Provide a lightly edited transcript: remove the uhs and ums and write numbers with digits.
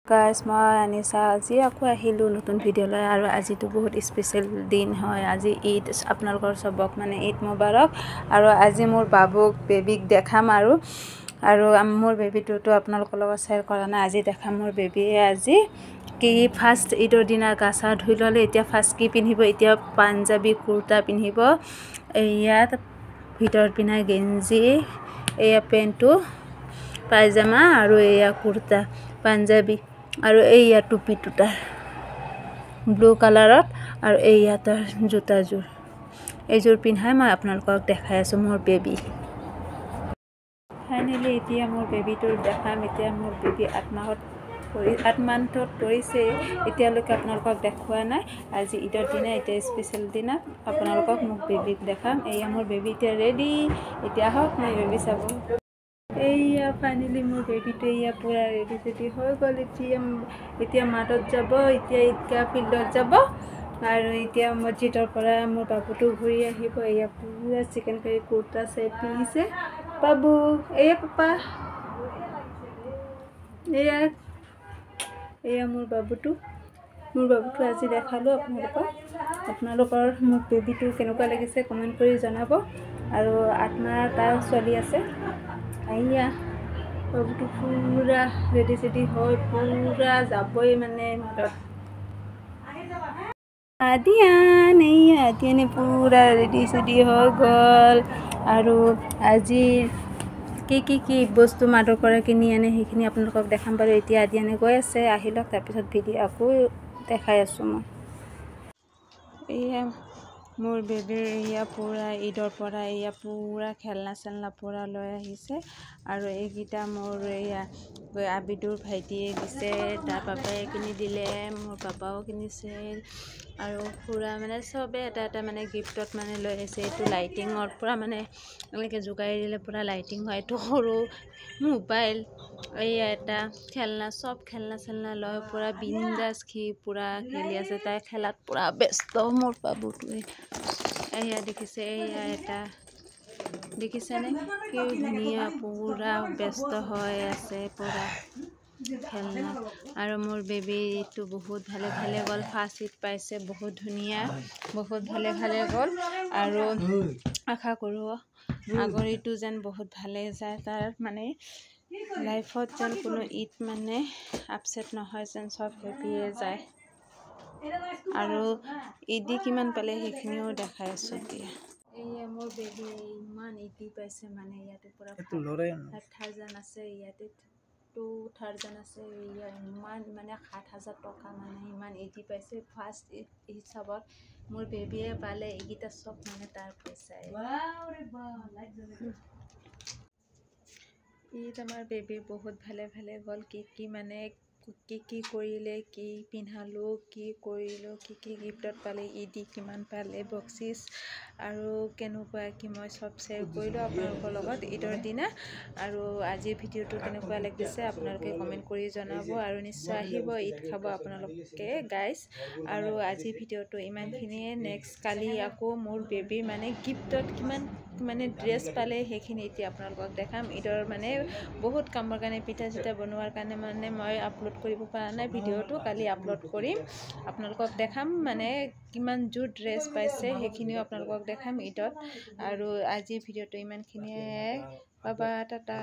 guys মই আনিছা আজি আকৌ আহিলোঁ নতুন ভিডিঅ' লৈ আৰু আজিতো বহুত স্পেচিয়েল দিন হয় আজি ঈদ আপোনালোকৰ চবক মানে ঈদ মুবাৰক আৰু আজি মোৰ বাবুক বেবিক দেখাম আৰু মোৰ বেবিটোতো আপোনালোকৰ লগত শ্বেয়াৰ কৰা নাই আজি দেখাম মোৰ বেবিয়ে আজি কি ফাৰ্ষ্ট ঈদৰ দিনা গা চা ধুই ল'লে এতিয়া ফাৰ্ষ্ট কি পিন্ধিব এতিয়া পাঞ্জাবী কুৰ্তা পিন্ধিব ইয়াত ভিতৰত পিন্ধা গেঞ্জি এয়া পেণ্টটো পায়জামা আৰু এয়া কুৰ্তা পাঞ্জাবী আৰু এইয়া টুপিটো তাৰ ব্লু কালাৰত আৰু এইয়া তাৰ জোতাযোৰ এইযোৰ পিন্ধাই মই আপোনালোকক দেখাই আছোঁ মোৰ বেবি ফাইনেলি এতিয়া মোৰ বেবিটোৰ দেখাম এতিয়া মোৰ বেবি 8 মান্থত পৰিছে এতিয়ালৈকে আপোনালোকক দেখুওৱা নাই আজি ঈদৰ দিনা এতিয়া স্পেচিয়েল দিনা আপোনালোকক মোক বেবিক দেখাম এয়া মোৰ বেবি এতিয়া ৰেডি এতিয়া হওক মই বেবি চাব এইয়া ফাইনেলি মোৰ বেবিটো এয়া পুৰা ৰেডি চেডি হৈ গ'ল এতিয়া মাতত যাব এতিয়া ঈদগাহ ফিল্ডত যাব আৰু এতিয়া মছজিদৰ পৰা মোৰ বাবুটো ঘূৰি আহিব এয়া পুৰা চিকেন কাৰী কুৰ্তা ছেট পিন্ধিছে বাবু এয়া পাপা এয়া মোৰ বাবুটো আজি দেখালোঁ আপোনালোকৰ মোৰ বেবিটো কেনেকুৱা লাগিছে কমেণ্ট কৰি জনাব আৰু 8 মাহ তাৰ ছোৱালী আছে এয়া বাবুটো পুৰা ৰেডি চেডি হৈ পুৰা যাবই মানে মাতত আদিয়ানে পুৰা ৰেডি চেডি হৈ গ'ল আৰু আজি কি বস্তু মাতৰ পৰা কিনি আনে সেইখিনি আপোনালোকক দেখাম বাৰু এতিয়া আদিয়ানে গৈ আছে আহি লওক তাৰপিছত ভিডিঅ' আকৌ দেখাই আছোঁ মই এয়া মোৰ বেবী এয়া পুৰা ঈদৰ পৰা এয়া পুৰা খেলনা চেলনা পুৰা লৈ আহিছে আৰু এইকেইটা মোৰ এয়া আবিদুৰ ভাইটিয়ে দিছে তাৰ পাপাই কিনি দিলে মোৰ পাপাও কিনিছে আৰু পুৰা মানে চবে এটা মানে গিফ্টত মানে লৈ আহিছে এইটো লাইটিঙৰ পুৰা মানে এনেকৈ জোকাৰি দিলে পুৰা লাইটিং হয় এইটো সৰু মোবাইল এয়া এটা খেলনা চব খেলনা চেলনা লৈ পুৰা বিন্দাছ পুৰা খেলি আছে তাই খেলাত পুৰা ব্যস্ত মোৰ বাবুটোৱে এয়া দেখিছে এয়া এটা দেখিছেনে কি ধুনীয়া পুৰা ব্যস্ত হৈ আছে পুৰা খেলনা আৰু মোৰ বেবিটো বহুত ভালে গ'ল ফাৰ্ষ্ট ঈদ পাইছে বহুত ধুনীয়া বহুত ভালে গ'ল আৰু আশা কৰোঁ আগৰ ঈদটো যেন বহুত ভালে যায় তাৰ মানে লাইফত যেন কোনো ঈদ মানে আপছেট নহয় যেন চব হেপিয়ে যায় আৰু ঈদি কিমান পালে সেইখিনিও দেখাই আছোঁ এতিয়া এয়া মোৰ বেবি ইমান ঈদি পাইছে মানে ইয়াতে পুৰা 5,000 আছে ইয়াতে 2,000 আছে এয়া ইমান মানে 7,000 টকা মানে ইমান ঈদি পাইছে ফাৰ্ষ্ট হিচাপত মোৰ বেবিয়ে পালে এইকেইটা চব মানে তাৰ পইচাই ঈদ আমাৰ বেবি বহুত ভালে গ'ল কি মানে কি কৰিলে কি পিন্ধালোঁ কি কৰিলোঁ কি গিফ্টত পালে ঈদি কিমান পালে বক্সিছ আৰু কেনেকুৱা কি মই চব শ্বেয়াৰ কৰিলোঁ আপোনালোকৰ লগত ঈদৰ দিনা আৰু আজিৰ ভিডিঅ'টো কেনেকুৱা লাগিছে আপোনালোকে কমেণ্ট কৰি জনাব আৰু নিশ্চয় আহিব ঈদ খাব আপোনালোকে গাইজ আৰু আজিৰ ভিডিঅ'টো ইমানখিনিয়ে নেক্সট কালি আকৌ মোৰ বেবী মানে গিফ্টত কিমান মানে ড্ৰেছ পালে সেইখিনি এতিয়া আপোনালোকক দেখাম ঈদৰ মানে বহুত কামৰ কাৰণে পিঠা চিঠা বনোৱাৰ কাৰণে মানে মই আপলোড কৰিব পৰা নাই ভিডিঅ'টো কালি আপলোড কৰিম আপোনালোকক দেখাম মানে কিমান জোৰ ড্ৰেছ পাইছে সেইখিনিও আপোনালোকক দেখাম ঈদত আৰু আজিৰ ভিডিঅ'টো ইমানখিনিয়ে বাবা টাটা